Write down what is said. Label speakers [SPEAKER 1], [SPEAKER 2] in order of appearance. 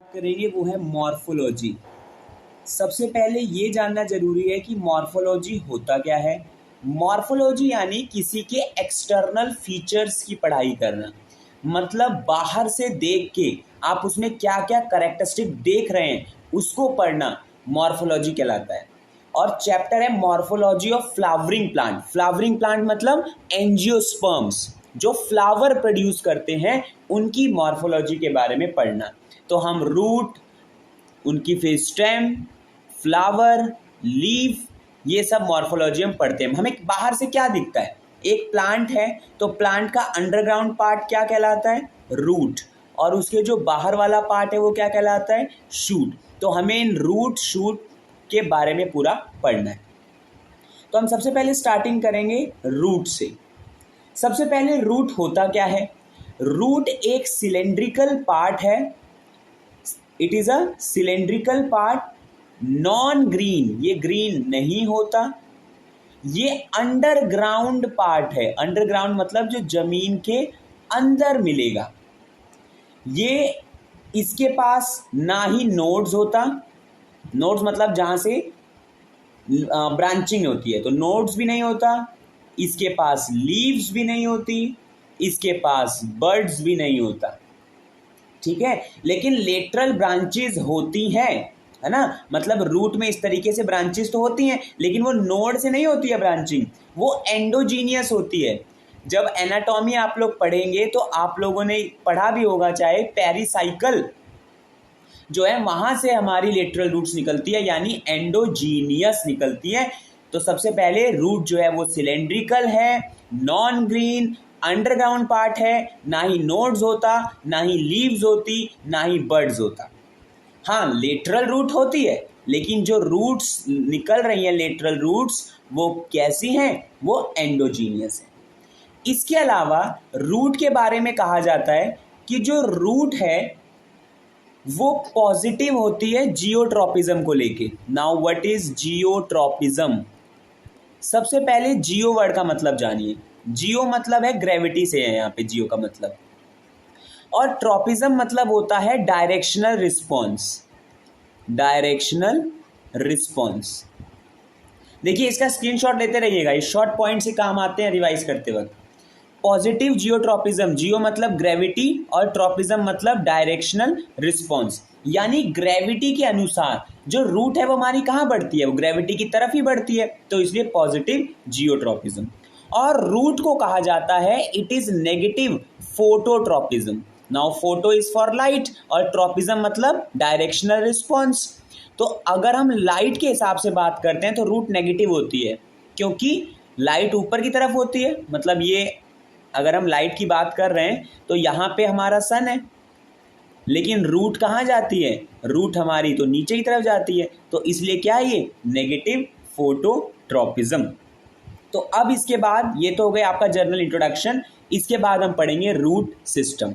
[SPEAKER 1] करेंगे वो है मॉर्फोलॉजी। सबसे पहले ये जानना जरूरी है कि मॉर्फोलॉजी होता क्या है। मॉर्फोलॉजी यानी किसी के एक्सटर्नल फीचर्स की पढ़ाई करना, मतलब बाहर से देख के आप उसमें क्या क्या कैरेक्टरिस्टिक देख रहे हैं उसको पढ़ना मॉर्फोलॉजी कहलाता है। और चैप्टर है morphology of flowering plant. Flowering plant मतलब एंजियोस्पर्म्स, जो फ्लावर प्रोड्यूस करते हैं उनकी मॉर्फोलॉजी के बारे में पढ़ना। तो हम रूट, उनकी फिर स्टेम, फ्लावर, लीफ, ये सब मॉर्फोलॉजी हम पढ़ते हैं। हमें बाहर से क्या दिखता है, एक प्लांट है तो प्लांट का अंडरग्राउंड पार्ट क्या कहलाता है, रूट, और उसके जो बाहर वाला पार्ट है वो क्या कहलाता है, शूट। तो हमें इन रूट शूट के बारे में पूरा पढ़ना है। तो हम सबसे पहले स्टार्टिंग करेंगे रूट से। सबसे पहले रूट होता क्या है। रूट एक सिलेंड्रिकल पार्ट है, it is a cylindrical part, non green, ये ग्रीन नहीं होता, ये अंडरग्राउंड पार्ट है। अंडरग्राउंड मतलब जो जमीन के अंदर मिलेगा। ये इसके पास ना ही नोड्स होता, नोड्स मतलब जहां से ब्रांचिंग होती है, तो नोड्स भी नहीं होता, इसके पास लीव्स भी नहीं होती, इसके पास बर्ड्स भी नहीं होता, ठीक है। लेकिन लेटरल ब्रांचेस होती हैं, है ना, मतलब रूट में इस तरीके से ब्रांचेस तो होती हैं, लेकिन वो नोड से नहीं होती है ब्रांचिंग, वो एंडोजीनियस होती है। जब एनाटॉमी आप लोग पढ़ेंगे तो आप लोगों ने पढ़ा भी होगा, चाहे पेरिसाइकल जो है वहां से हमारी लेटरल रूट्स निकलती है, यानी एंडोजीनियस निकलती है। तो सबसे पहले रूट जो है वो सिलेंड्रिकल है, नॉन ग्रीन, अंडरग्राउंड पार्ट है, ना ही नोड्स होता, ना ही लीव्स होती, ना ही बर्ड्स होता। हाँ, लेटरल रूट होती है, लेकिन जो रूट्स निकल रही हैं लेटरल रूट्स वो कैसी हैं, वो एंडोजीनियस है। इसके अलावा रूट के बारे में कहा जाता है कि जो रूट है वो पॉजिटिव होती है जियोट्रॉपिज्म को लेके। Now what is geotropism. सबसे पहले जियो वर्ड का मतलब जानिए। जियो मतलब है ग्रेविटी से है यहाँ पे जियो का मतलब, और ट्रॉपिज्म मतलब होता है डायरेक्शनल रिस्पॉन्स। डायरेक्शनल रिस्पॉन्स, देखिए इसका स्क्रीनशॉट लेते रहिएगा, इस शॉर्ट पॉइंट से काम आते हैं रिवाइज करते वक्त। पॉजिटिव जियोट्रॉपिज्म, जियो मतलब ग्रेविटी और ट्रॉपिज्म मतलब डायरेक्शनल रिस्पॉन्स, यानी ग्रेविटी के अनुसार जो रूट है वो हमारी कहाँ बढ़ती है, वो ग्रेविटी की तरफ ही बढ़ती है, तो इसलिए पॉजिटिव जियोट्रॉपिज्म। और रूट को कहा जाता है it is negative phototropism. Now photo is for light और ट्रॉपिज्म मतलब डायरेक्शनल रिस्पॉन्स। तो अगर हम लाइट के हिसाब से बात करते हैं तो रूट नेगेटिव होती है, क्योंकि लाइट ऊपर की तरफ होती है, मतलब ये अगर हम लाइट की बात कर रहे हैं तो यहाँ पे हमारा सन है, लेकिन रूट कहाँ जाती है, रूट हमारी तो नीचे की तरफ जाती है, तो इसलिए क्या है ये नेगेटिव फोटोट्रॉपिज्म। तो अब इसके बाद ये तो हो गया आपका जनरल इंट्रोडक्शन, इसके बाद हम पढ़ेंगे रूट सिस्टम।